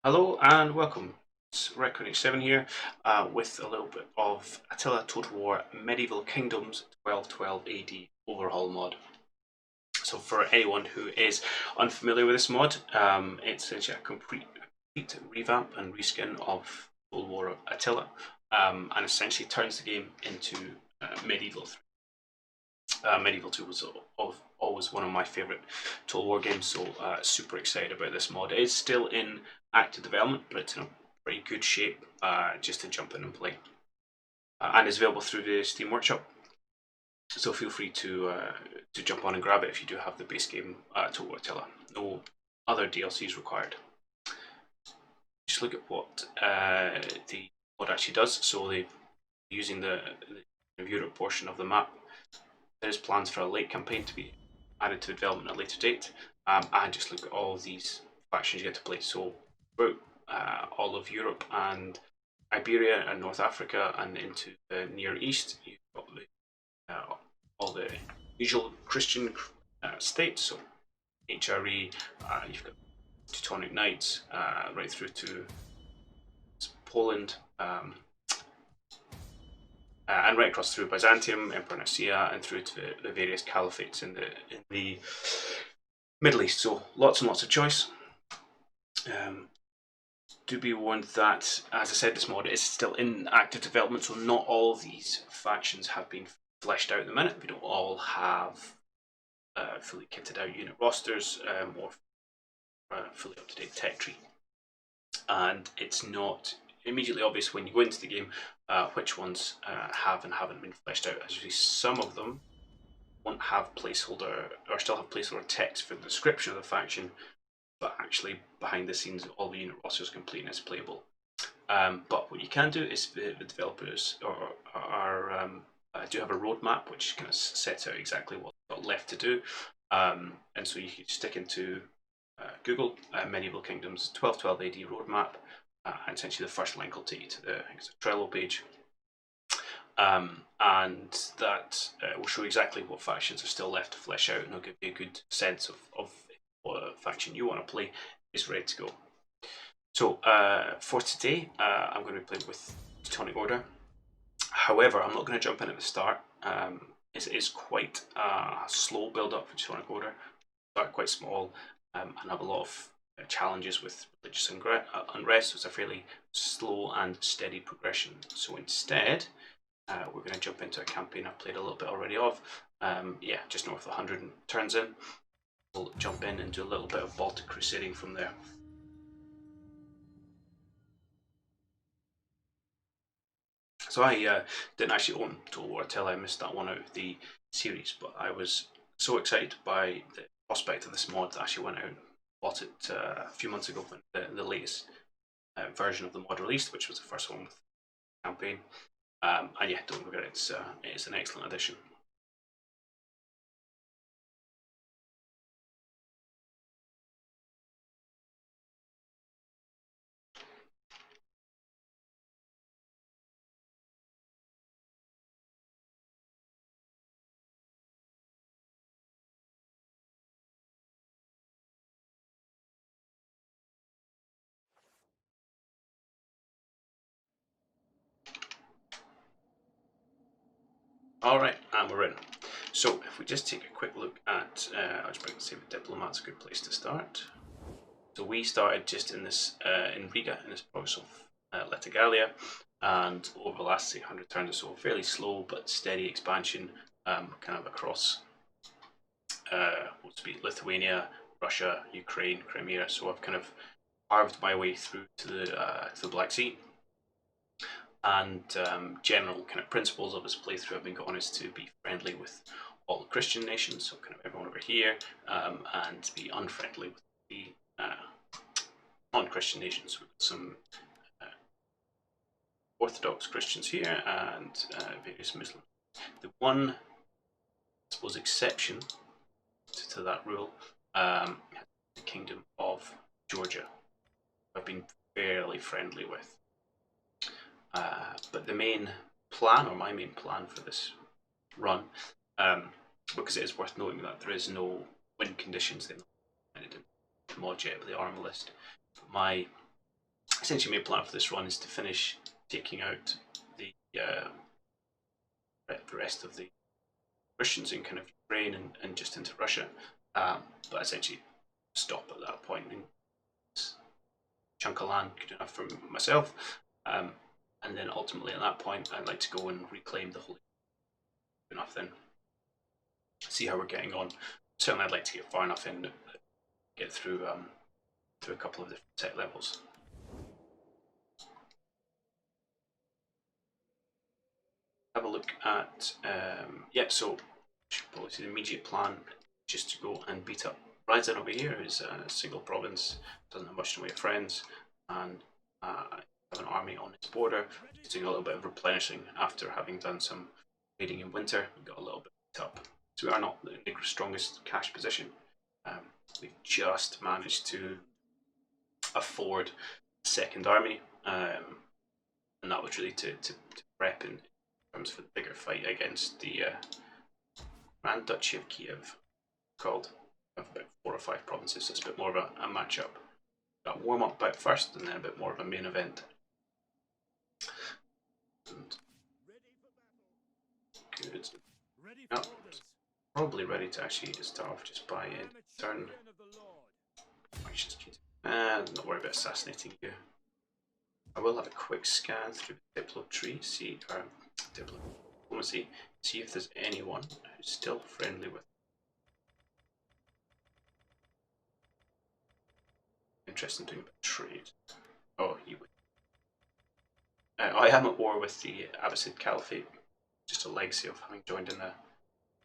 Hello and welcome. It's Ep06 here with a little bit of Attila Total War Medieval Kingdoms 1212 AD overhaul mod. So for anyone who is unfamiliar with this mod, it's essentially a complete revamp and reskin of Total War Attila, and essentially turns the game into Medieval 3. Medieval 2 was always one of my favourite Total War games, so super excited about this mod. It is still in active development, but it's in a pretty good shape just to jump in and play. And is available through the Steam Workshop, so feel free to jump on and grab it if you do have the base game Total War Attila. No other DLCs required. Just look at what the mod actually does. So they're using the Europe portion of the map. There's plans for a late campaign to be added to development at a later date, and just look at all of these factions you get to play. So throughout all of Europe and Iberia and North Africa and into the Near East, you've got all the usual Christian states, so HRE, you've got Teutonic Knights, right through to Poland, and right across through Byzantium, Emperor Nicaea, and through to the various caliphates in the Middle East. So lots and lots of choice. Do be warned that, as I said, this mod is still in active development, so not all of these factions have been fleshed out at the minute. We don't all have fully kitted out unit rosters or fully up-to-date tech tree. And it's not immediately obvious when you go into the game which ones have and haven't been fleshed out. As you see, some of them won't have placeholder or still have placeholder text for the description of the faction, but actually behind the scenes all the unit rosters are complete and it's playable. But what you can do is the developers do have a roadmap which kind of sets out exactly what's got left to do, and so you can stick into Google Medieval Kingdoms 1212 AD roadmap, and essentially the first link will take you to the Trello page, and that will show exactly what factions are still left to flesh out, and it'll give you a good sense of what faction you want to play is ready to go. So for today, I'm going to be playing with Teutonic Order. However, I'm not going to jump in at the start. It is quite a slow build-up for Teutonic Order. Start quite small and have a lot of challenges with religious unrest, so it's a fairly slow and steady progression. So instead, we're going to jump into a campaign I've played a little bit already of. Just north of 100 turns in. We'll jump in and do a little bit of Baltic crusading from there. So I didn't actually own Total War Attila. I missed that one out of the series, but I was so excited by the prospect of this mod that I actually went out and bought it a few months ago when the latest version of the mod released, which was the first one with the campaign. And yeah, don't regret it. It's an excellent addition. Alright, and we're in. So if we just take a quick look at, I'll just bring the save Diplomat's a good place to start. So we started just in this, in Riga, in this province of Letigalia, and over the last 100 turns or so, fairly slow but steady expansion, kind of across what's be Lithuania, Russia, Ukraine, Crimea. So I've kind of carved my way through to the Black Sea. And general kind of principles of this playthrough I've been going is to be friendly with all the Christian nations, so kind of everyone over here, and be unfriendly with the non-Christian nations. We've got some Orthodox Christians here and various Muslims. The one, I suppose, exception to that rule the Kingdom of Georgia. I've been fairly friendly with. But the main plan, or my main plan for this run, because it is worth noting that there is no win conditions in the mod yet, but they are on the list. My essentially my plan for this run is to finish taking out the rest of the Russians in kind of Ukraine and just into Russia, but essentially stop at that point and chunk of land good enough for myself, and then ultimately at that point I'd like to go and reclaim the whole enough, then see how we're getting on. Certainly I'd like to get far enough in, get through through a couple of different tech levels. Have a look at so probably the immediate plan just to go and beat up Ryzen over here, who's a single province, doesn't have much in the way of friends, and have an army on its border, just doing a little bit of replenishing after having done some raiding in winter. We got a little bit beat up, so we are not in the strongest cash position. We've just managed to afford a second army, and that was really to prep in terms for the bigger fight against the Grand Duchy of Kiev, called. Of about 4 or 5 provinces, so it's a bit more of a match-up. Got a warm-up bout first, and then a bit more of a main event. And good. Yep. Probably ready to actually start off just by turn. Not worry about assassinating you. I will have a quick scan through the Diplo tree, see diplomacy, see if there's anyone who's still friendly with. Interested in doing a bit of trade. Oh, you would. I am at war with the Abbasid Caliphate, just a legacy of having joined in the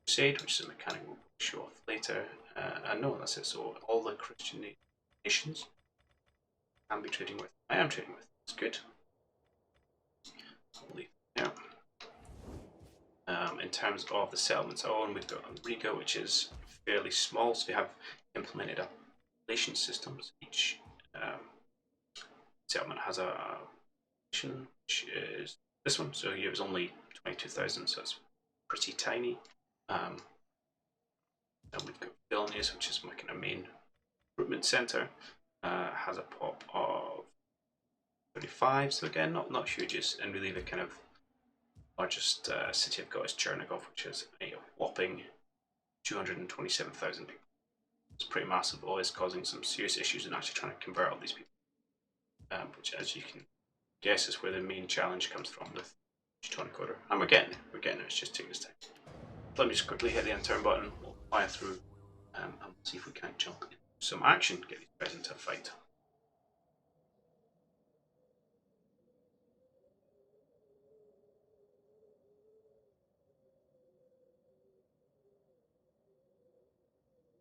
Crusade, which is a mechanic we'll show off later. And no, that's it. So all the Christian nations I can be trading with. I am trading with. It's good. I'll leave it there. In terms of the settlements own, we've got Riga, which is fairly small, so we have implemented a relation system. Each settlement has a which is this one. So here was only 22,000, so it's pretty tiny. Then we've got Vilnius, which is my kind of main recruitment centre. Has a pop of 35, so again, not huge. And really the kind of largest city I've got is Chernigov, which is a whopping 227,000 people. It's pretty massive, always causing some serious issues in actually trying to convert all these people. Which, as you can guess, is where the main challenge comes from with Teutonic order. And we're getting there, it's just taking this time. Let me just quickly hit the end turn button, we'll fire through, and see if we can jump into some action, get these guys into a fight.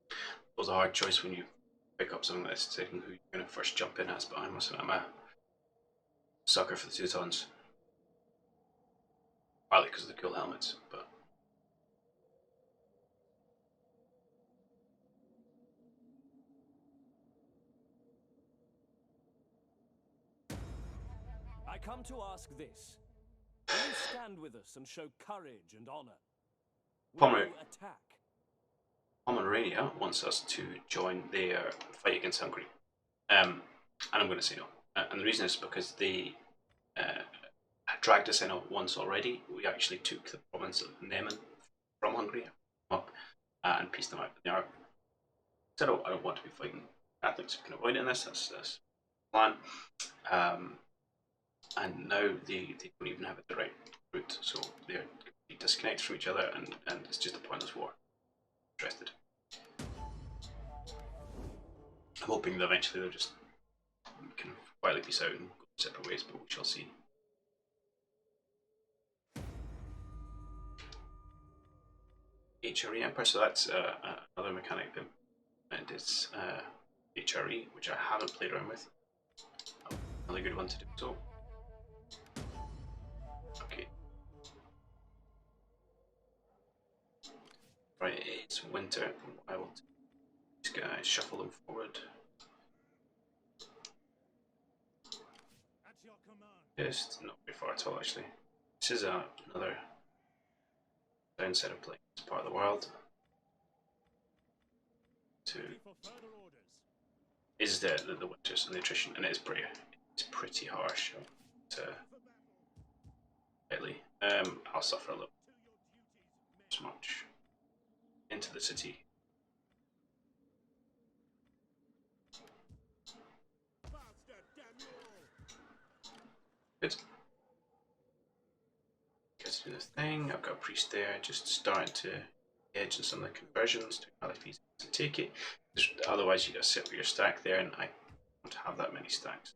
It was a hard choice when you pick up something like this, deciding who you're going to first jump in as, but I must admit, I'm a sucker for the Teutons. Partly because of the cool helmets, but I come to ask this. Will you stand with us and show courage and honor? Will you attack? Pomerania wants us to join their fight against Hungary. And I'm going to say no. And the reason is because they dragged us in once already. We actually took the province of Neman from Hungary up and pieced them out. They are. So I don't want to be fighting Catholics. We can avoid in this. That's the plan. And now they don't even have a direct route, so they're disconnected from each other, and it's just a pointless war. Interested. I'm hoping that eventually they'll just kind of quietly peace out and go separate ways, but we shall see. HRE Empire, so that's another mechanic, and it's HRE, which I haven't played around with. Another good one to do so. Okay. Right, it's winter. I will these guys, shuffle them forward. Just not very far at all, actually. This is another downside of playing this part of the world. Is the winters and the attrition, and it is pretty It's pretty harsh. Lately, I'll suffer a little. As much into the city. Good. Get to do this thing. I've got a priest there, just starting to edge in some of the conversions to LFPs to take it. Otherwise, you got to sit with your stack there, and I don't have that many stacks.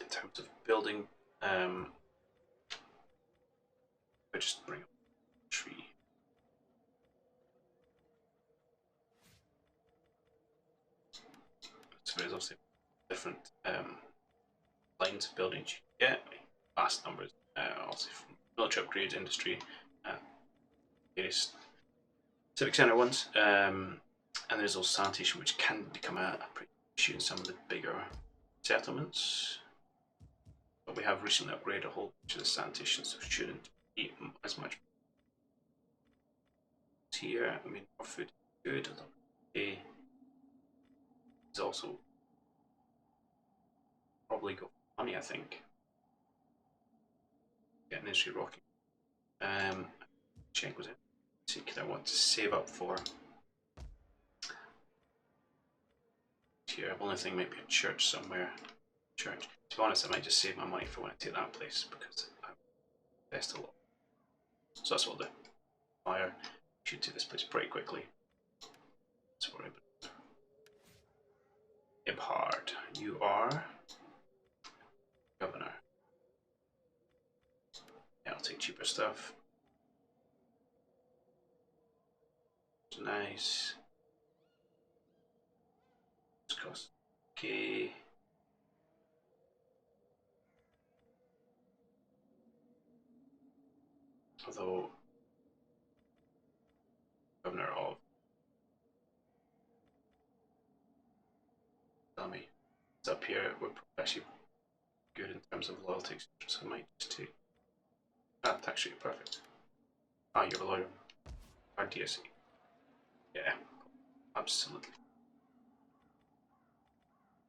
In terms of building, I just bring up a tree. So there's obviously different lines of building you get, vast numbers, obviously from military upgrades, industry, various civic centre ones, and there's also sanitation, which can become a pretty issue in some of the bigger settlements. But we have recently upgraded a whole bunch of the sanitation, so shouldn't be as much here. I mean, our food is good. Okay. It's also probably go for money, I think. Getting industry rocking. Check was it. See, could I want to save up for here? The only thing might be a church somewhere. Church. To be honest, I might just save my money for when I take that place because I invest a lot. So that's what I'll do. Fire. Should do this place pretty quickly. Let's worry about it. Ibhard, you are governor. Yeah, I'll take cheaper stuff. Nice. It's cost. Okay. Although governor of tell me it's up here, we're actually good in terms of loyalty, so I might just take that. Actually perfect. Ah, you're a lawyer. RDSC. Yeah, absolutely.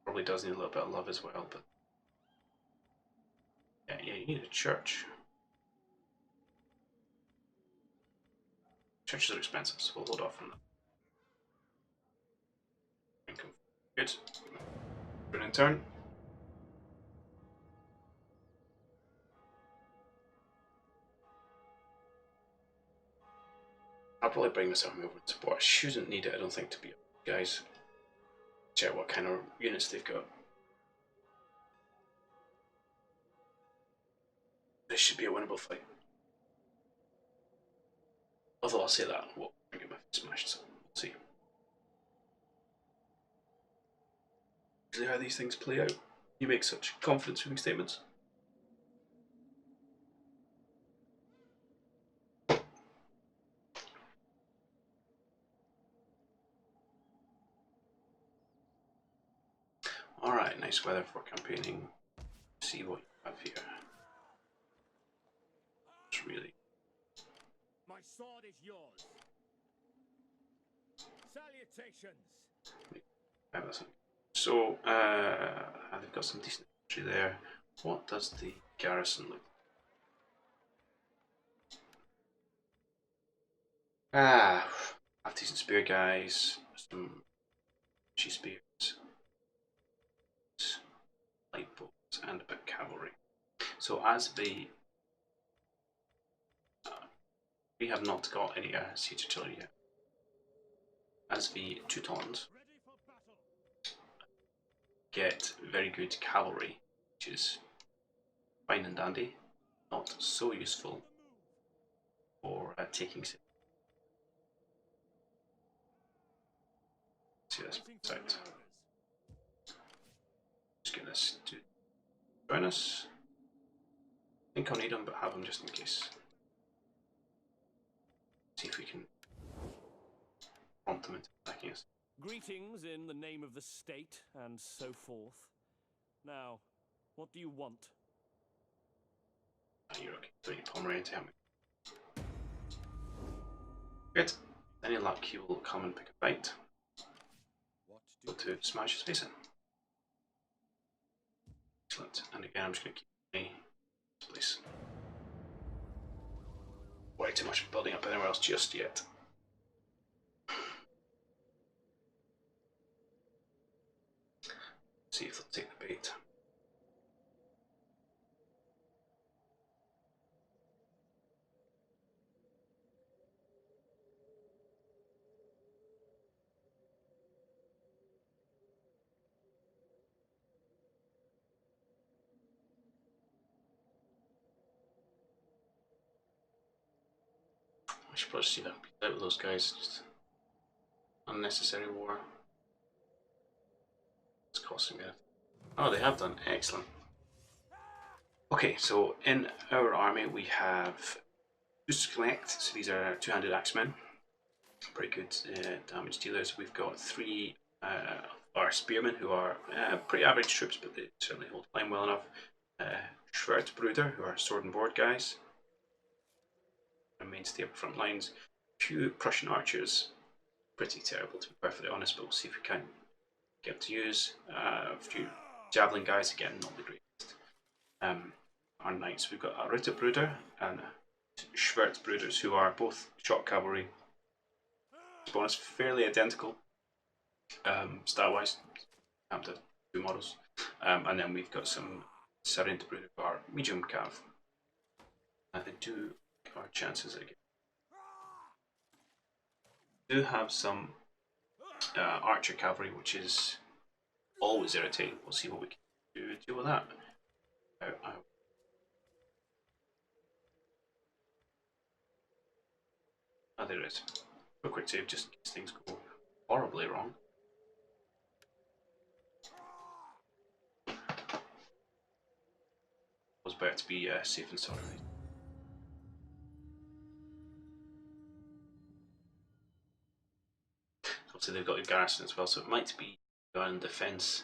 Probably does need a little bit of love as well, but yeah, you need a church. Churches are expensive, so we'll hold off on that. Income. Good. Brilliant turn. I'll probably bring this army over to support. I shouldn't need it, I don't think, to be guys. Check what kind of units they've got. This should be a winnable fight. Although I'll say that, we'll get my smashed, so we'll see. Usually how these things play out. You make such confidence-moving statements. Alright, nice weather for campaigning. See what you have here. It's really. My sword is yours. Salutations. So, they've got some decent infantry there. What does the garrison look like? Have decent spear guys, some spears, light bolts, and a bit of cavalry. So as the we have not got any siege artillery yet. As the Teutons get very good cavalry, which is fine and dandy, not so useful for taking cities. See this out. Just get this to join us. I think I'll need them, but have them just in case. See if we can prompt them into attacking us. Greetings in the name of the state and so forth. Now, what do you want? You're okay. Don't need Pomeranian to help me. Good. Any luck, he will come and pick a fight. able to smash his face in. Excellent. And again, I'm just going to keep this place. Way too much building up anywhere else just yet. See if they'll take the bait. I should probably see that out with those guys. Just unnecessary war. It's costing me. Oh, they have done. Excellent. Okay, so in our army we have just to connect. So these are two-handed axemen. Pretty good damage dealers. We've got 3 our spearmen who are pretty average troops, but they certainly hold the line well enough. Schwertbruder, who are sword and board guys, and mainstay up the front lines. Few Prussian archers, pretty terrible to be perfectly honest, but we'll see if we can get to use. A few javelin guys, again, not the greatest. Our knights, we've got a Ritterbruder and Schwertbruders, who are both shot cavalry. Bonus fairly identical style-wise. Have the 2 models, and then we've got some Sarentbruder, who are medium cav. And they do our chances again. We do have some archer cavalry, which is always irritating. We'll see what we can do to deal with that. There it is. A quick save just in case things go horribly wrong. It was better to be safe and sorry. Obviously they've got a garrison as well, so it might be going in defence.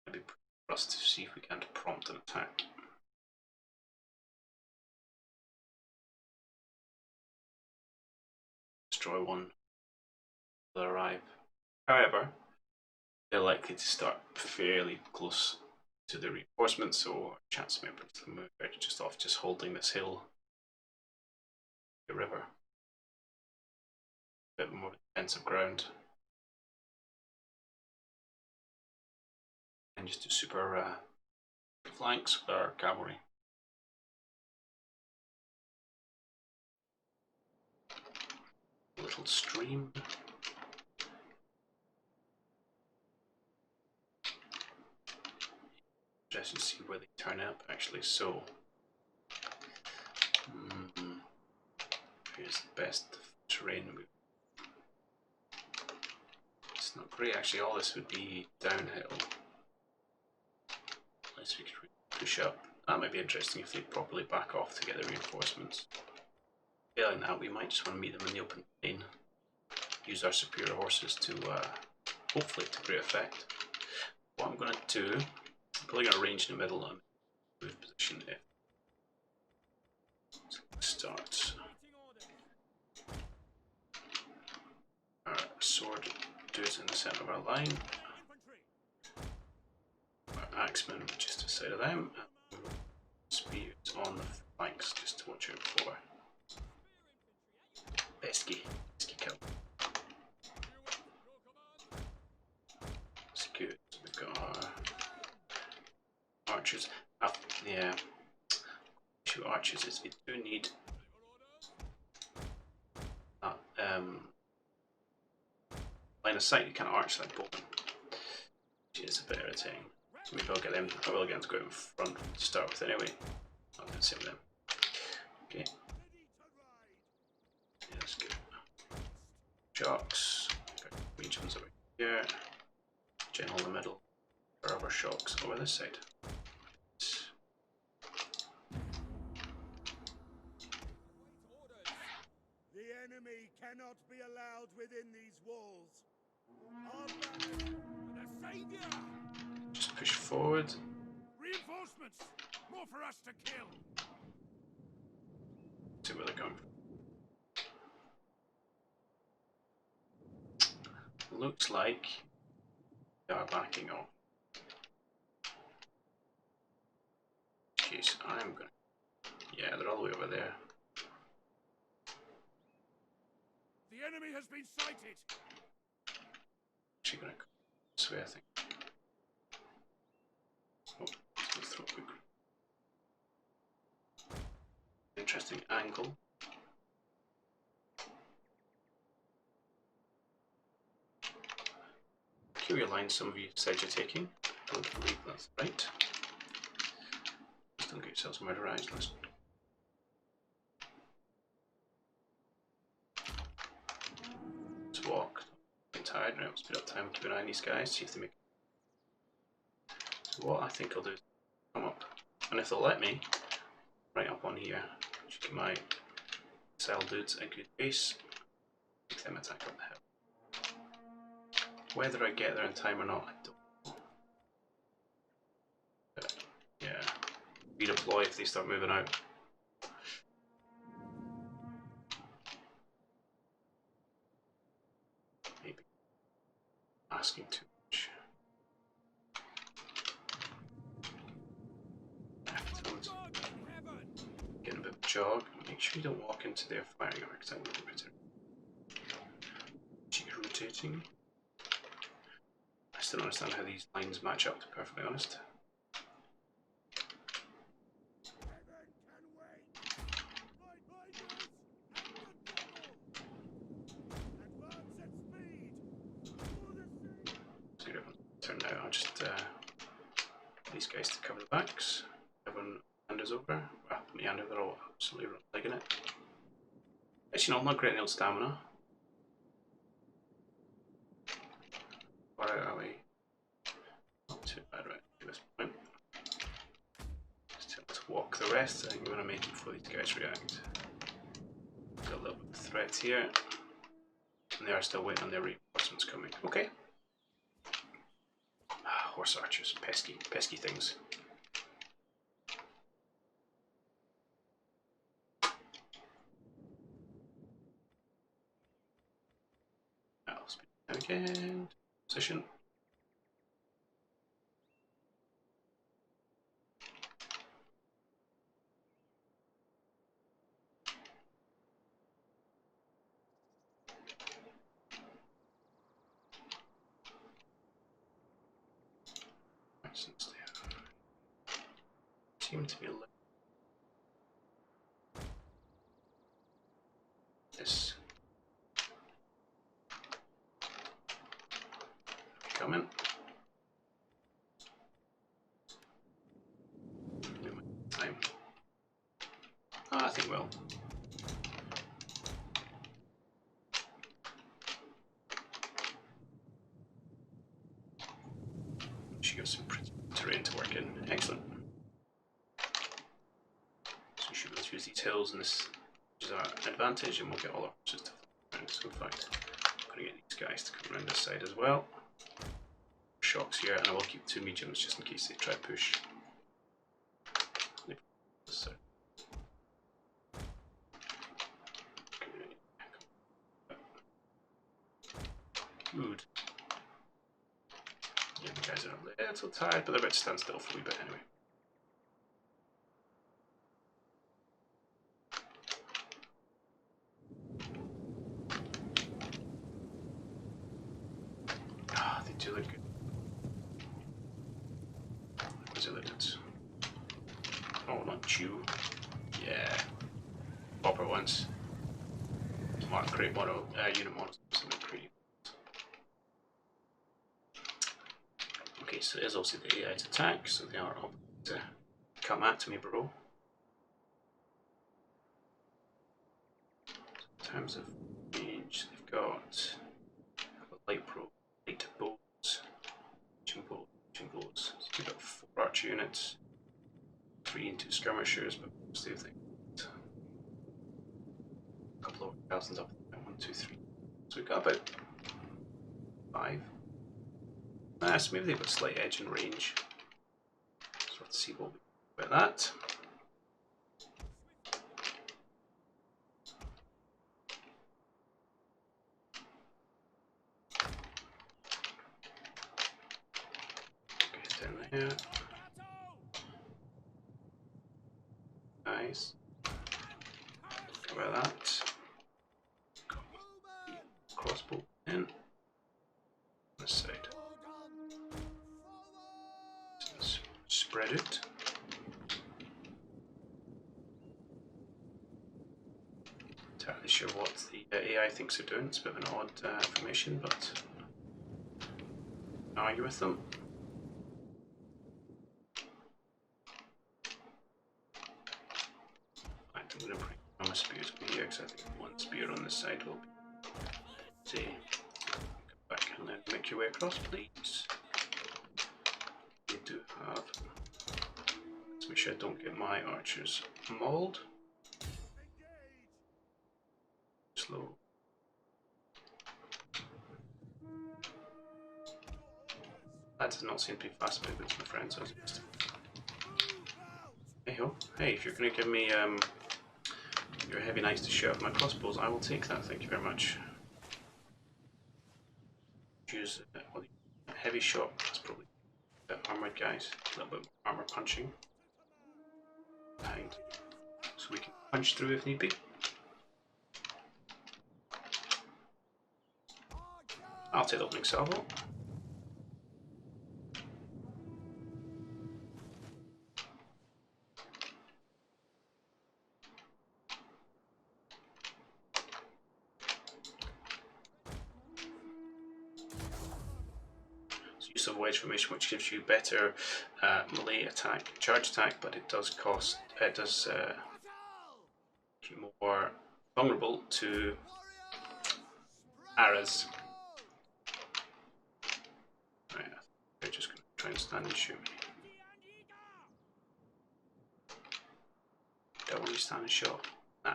Maybe for us to see if we can prompt an attack. Destroy one. They'll arrive. However, they're likely to start fairly close to the reinforcements, so our chance of maybe to move just off, just holding this hill, the river. A bit more defensive ground. And just do super flanks with our cavalry. A little stream. Just to see where they turn up actually. So here's the best terrain. It's not great actually. All this would be downhill. Unless we could push up. That might be interesting if they properly back off to get the reinforcements. Failing that, we might just want to meet them in the open plain. Use our superior horses to hopefully to great effect. What I'm going to do, I'm probably going to range in the middle and move position if. So start. Our sword dudes in the centre of our line. Our axemen just aside of them. And spears on the flanks just to watch out for. Pesky kill. That's good. We've got our archers. Yeah. Two archers is we do need that line of sight. You can't arch like bowmen, which is a bit irritating. So maybe I'll get them. I will get them to go in front to start with anyway. I'm going to save them. Okay. Yeah, that's good. Shocks. Regions over here. General in the middle. Or other shocks over this side. The enemy cannot be allowed within these walls. The savior! Just push forward. Reinforcements! More for us to kill! See where they're going. Looks like They are backing off. In case I'm gonna. Yeah, they're all the way over there. The enemy has been sighted. Actually, gonna go this way, I think. Oh, let's throw a quick. Interesting angle. Curious line some of you said you're taking. I don't believe that's right. Just don't get yourselves murderized. Let's walk. I'm tired now. Speed up time. Keep an eye on these guys. See if they make. So what I think I'll do is come up, and if they'll let me, right up on here. Just get my cell dudes a good base. Make them attack up the hill. Whether I get there in time or not, I don't know. But, yeah. Redeploy if they start moving out. Maybe asking too much. Getting a bit of a jog. Make sure you don't walk into their firing area because that would be better. Rotating. I still don't understand how these lines match up, to be perfectly honest. Turn now, I'll just these guys to cover the backs. Everyone handers over. Well, me and they're all absolutely legging it. Actually, no, I'm not great in old stamina. Far out are we? Not too bad right at this point. Just let's walk the rest. I think we're going to make it before these guys react. Got a little bit of threat here. And they are still waiting on their reinforcements coming. Okay. Horse archers, pesky things. I'll speed down again. Position. Seem to be a little. This. Coming. Time. Oh, I think well. She got some pretty terrain to work in. Excellent. So we should be able to use these hills and this is our advantage, and we'll get all our horses to fly around. So in fact, I'm going to get these guys to come around this side as well. Shocks here, and I will keep 2 mediums just in case they try to push. So. Good. Yeah, the guys are a little tired, but they're about to stand still for a wee bit anyway. Ah, they do look good. Resilience. Oh, not you. Yeah. Proper ones. Smart crate model, unit models. Pretty. Okay, so there's also the AI to attack, so they are up to come at me, bro. In terms of range, they've got a light bows, bows. So they've got 4 archer units, 3 and 2 skirmishers, but mostly they a couple of thousands up there. 1, 2, 3. So we've got about 5. So maybe they've got a slight edge in range. So let's see what we do about that. Yeah. Nice. Cover that. Crossbow in. This side. Spread it. Entirely sure what the AI thinks they're doing. It's a bit of an odd information, but I'll argue with them. I'm going to bring my spears over here because I think one spear on this side will be. See, come back and then make your way across, please. You do have. Let's make sure I don't get my archers mauled. Slow. That does not seem to be fast movements, my friends. I was just... Hey ho. Hey, if you're going to give me your heavy knights to shoot at my crossbows, I will take that. Thank you very much. Use well, heavy shot. That's probably the armored guys. A little bit more armor punching behind, so we can punch through if need be. I'll take the opening salvo. Use of wedge formation, which gives you better melee attack, charge attack, but it does cost. It does keep you more vulnerable to arrows. Right, they're just going to try and stand and shoot me. Don't want you stand and shot. Nah.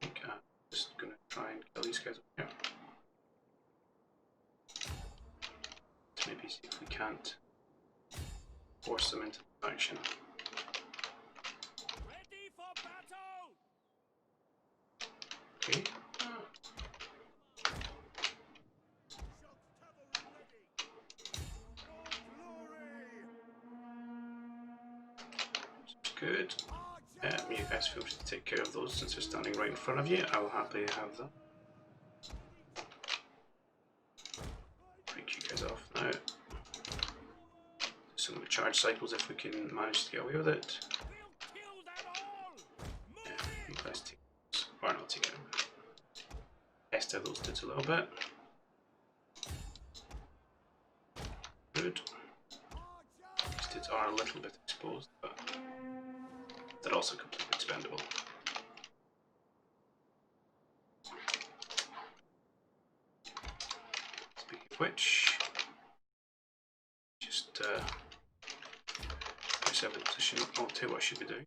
Okay, just going to try and kill these guys up here. To maybe see if we can't force them into action. Ready for battle! Okay. Good. You guys feel free to take care of those since they're standing right in front of you. I will happily have them. Break you guys off now. Some charge cycles if we can manage to get away with it. Yeah, you guys take those. Or not take them. Test out those dudes a little bit. Good. These dudes are a little bit exposed, but they're also completely expendable. Speaking of which, just press every position. I'll tell you what I should be doing.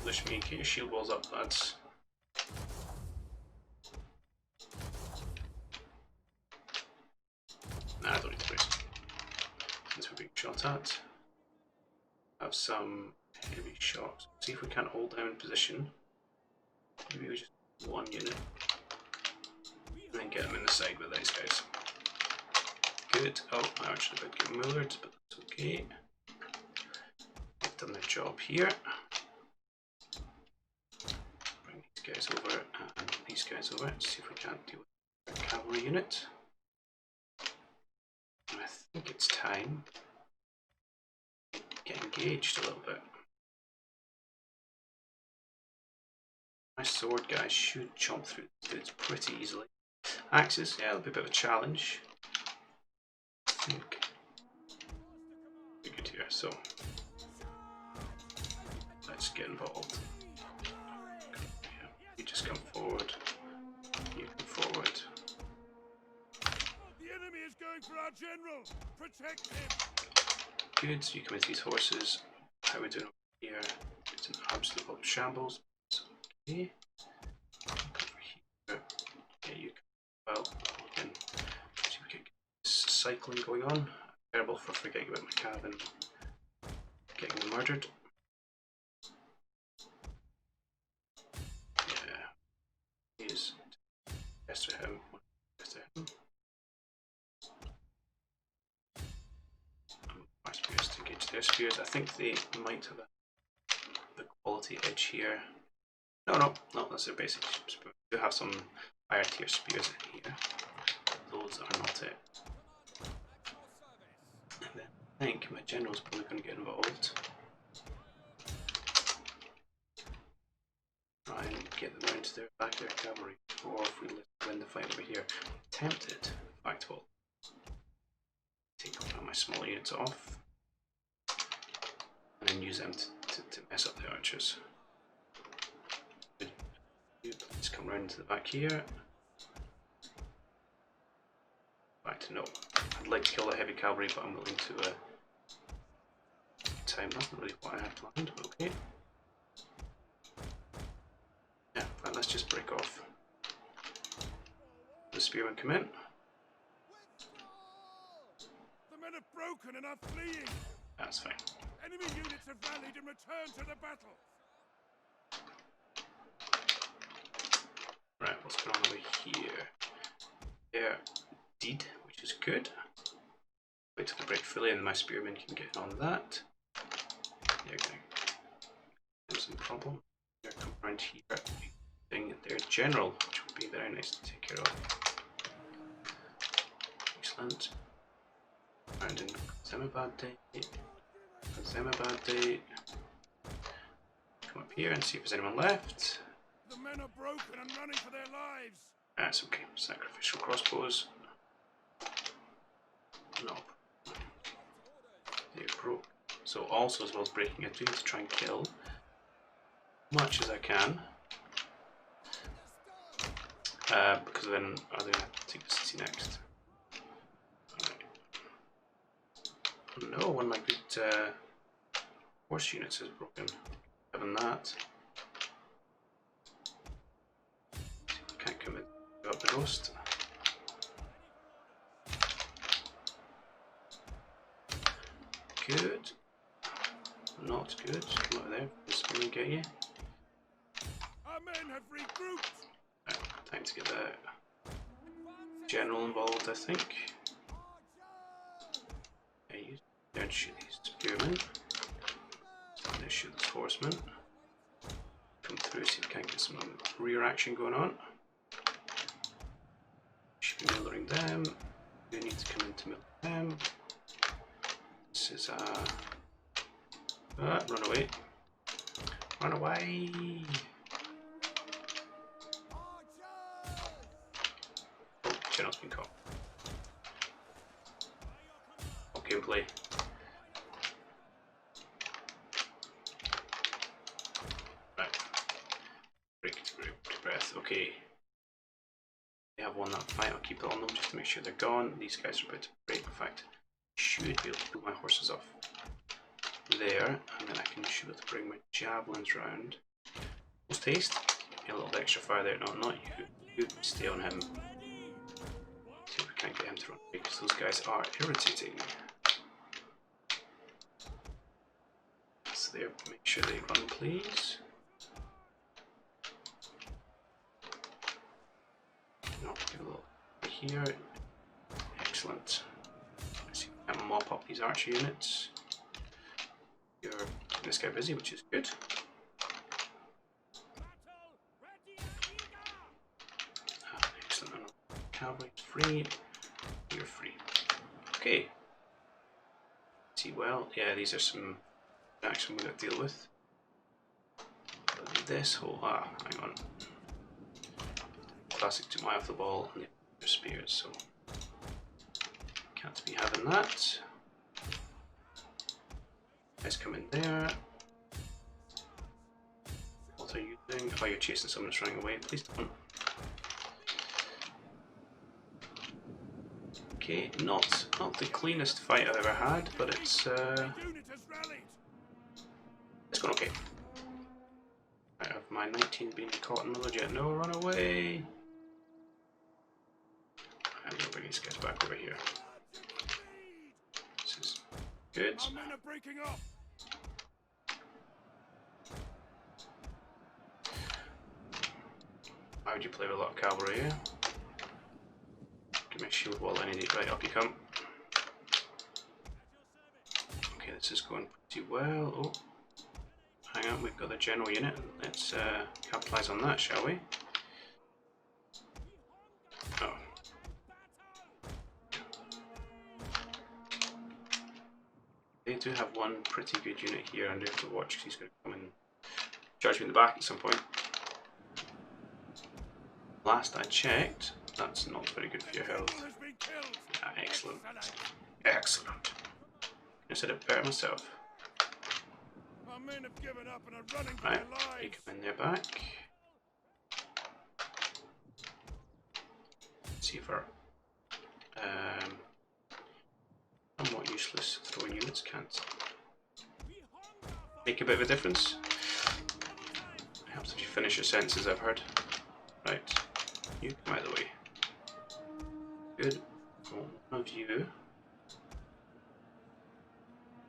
Foolish me, get your shield walls up, lads. Nah, I don't need to brace. Since we're being shot at, have some heavy shots. See if we can't hold down position. Maybe we just one unit and then get them in the side with these guys. Good. Oh, I actually did get mullered, but that's okay. They've done their job here. Bring these guys over and these guys over. See if we can't deal with a cavalry unit. And I think it's time to get engaged a little bit. My sword guys should chomp through these dudes pretty easily. Axes, yeah, it'll be a bit of a challenge. I think. Be good here, so let's get involved. You just come forward. You come forward. The enemy is going for our general. Protect him. Good, so you come into these horses. How are we doing over here? It's an absolute lot of shambles. So, okay. Come over here. Yeah, you come well. Again, see if we can get this cycling going on. Terrible for forgetting about my cabin. Getting them murdered. Yeah. to him. My spears to engage their spears. I think they might have the quality edge here. No, that's their basic spear. We do have some higher tier spears in here. Those are not it. And then I think my general's probably going to get involved. Try and get them around to their back of their cavalry, or if we win the fight over here. Tempted, in fact, we'll take one of my small units off and then use them to mess up the archers. Please come round to the back here. In fact, no. I'd like to kill the heavy cavalry, but I'm willing to time. That's not really what I had planned, but okay. Yeah, fine, let's just break off. The spearmen come in. The men have broken and are fleeing. That's fine. Enemy units have rallied and returned to the battle. Right, what's going on over here? They're deed, which is good. Wait till they break fully and my spearmen can get on that. They're going to have some problem. They're coming around here using their general, which would be very nice to take care of. Excellent. Round in them a bad day. Them a bad day. Come up here and see if there's anyone left. The men are broken and running for their lives. That's okay. Sacrificial crossbows. No. They broke. So also, as well as breaking, I do need to try and kill as much as I can. Because then I'm going to take the city next. Right. No, one of my good horse units is broken. Having that. Can't come in. Go up the ghost. Good. Not good. Come over there. Just going to get you. Our men have regrouped. Right, time to get the general involved, I think. Yeah, you don't shoot these spearmen. Let's shoot this horseman. Come through, see if we can get some rear action going on. Should be murdering them. We need to come in to murder them. This is run away. Run away! Oh, general's been caught. Oh, gameplay. Right. Break breath. Okay. They have won that fight. I'll keep it on them just to make sure they're gone. These guys are about to break. In fact, I should be able to put my horses off there, and then I can should be able to bring my javelins round. Post haste. Give me a little bit extra fire there. No, not you. You stay on him. See if we can't get him to run away because those guys are irritating. So there, make sure they run, please. No, give a little here. Excellent. Let's see if we can mop up these archer units. You're keeping this guy busy, which is good. Excellent. Cavalry's free. You're free. Okay. See, well, yeah, these are some action we've got to deal with. But this whole hang on. Classic to my off the ball and their spears, so can't be having that. Guys come in there. What are you doing? Oh, you're chasing someone that's running away. Please don't. Okay, not the cleanest fight I've ever had, but it's going okay. Right, have my 19 been caught in the legit? No, run away! I'm gonna bring these guys back over here. This is good. Our men are breaking up. Why would you play with a lot of cavalry here? Get my shield wall I need. Right, up you come. Okay, this is going pretty well. Oh, hang on, we've got the general unit. Let's capitalise on that, shall we? Oh. They do have one pretty good unit here, and I have to watch because he's going to come and charge me in the back at some point. Last I checked, that's not very good for your health. Ah, excellent. Excellent. I said it better myself. Right, you come in there back. Let's see if our somewhat useless throwing units can't make a bit of a difference. It helps if you finish your sentences, I've heard. Right, you come out of the way. Good. One of you.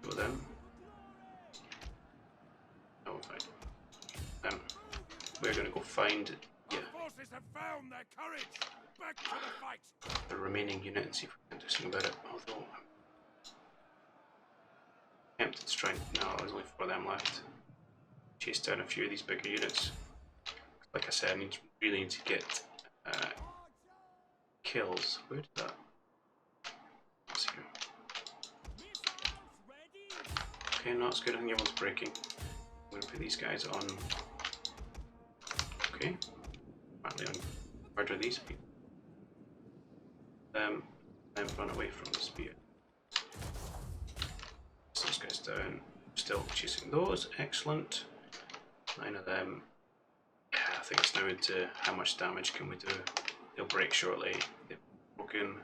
Go them. Oh, fine. We're gonna go find the remaining unit and see if we can do something about it. Although I'm tempted to try and no, there's only 4 of them left. Chase down a few of these bigger units. Like I said, I really need to get kills. Where did that? Let's see. Okay, no, it's good. I think everyone's breaking. I'm going to put these guys on. Okay. Apparently on murder these people. Then run away from the spear. So those guys down. Still chasing those. Excellent. 9 of them. Yeah, I think it's now into how much damage can we do. They'll break shortly. They've broken.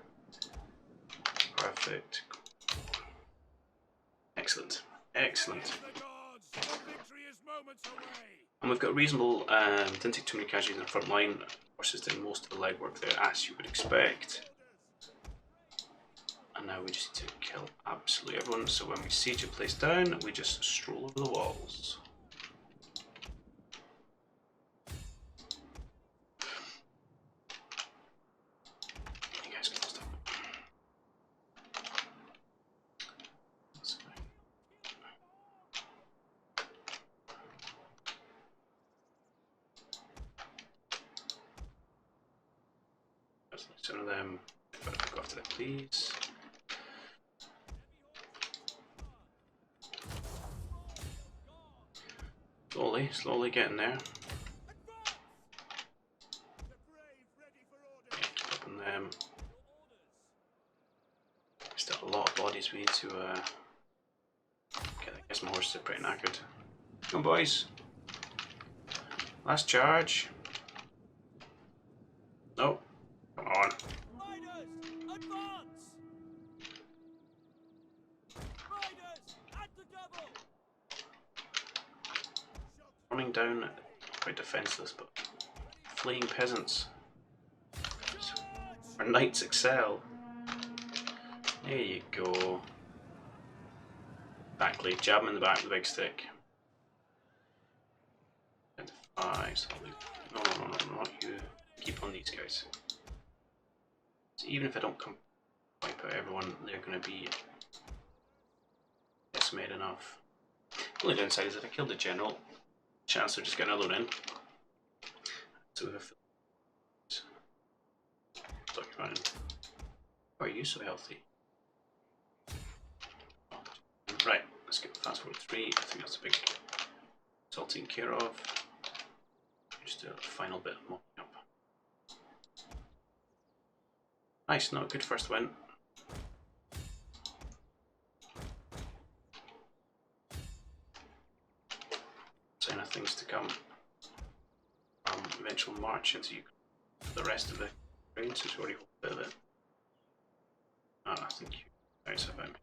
Perfect. Excellent. Excellent. And we've got reasonable, didn't take too many casualties in the front line. Horses doing most of the legwork there, as you would expect. And now we just need to kill absolutely everyone. So when we siege a place down, we just stroll over the walls. You guys can stop. Some of them, go after them, please. Slowly getting there. Keeping them. Still a lot of bodies we need to get. I guess my horses are pretty knackered. Come on, boys. Last charge. Nope. Come on. Riders, advance! Riders, at the double! Running down, quite defenseless, but fleeing peasants. Our knights excel. There you go. Backly, jab him in the back with the big stick. No, not you. Keep on these guys. So even if I don't come wipe out everyone, they're going to be decimated enough. The only downside is if I kill the general, chance of just getting another one in. So if why are you so healthy? Right, let's get fast forward 3. I think that's a big it's all taken care of. Just do a final bit of mopping up. Nice, not a good first win. Sign of things to come. Eventual march into the rest of the range, since we already hold a bit of it. I think you guys about me.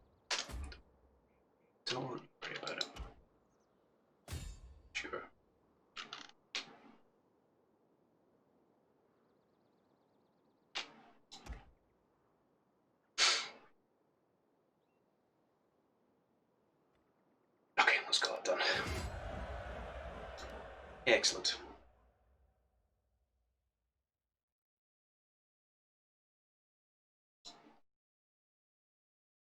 Don't worry about it. Sure. Okay, let's call it done. Excellent.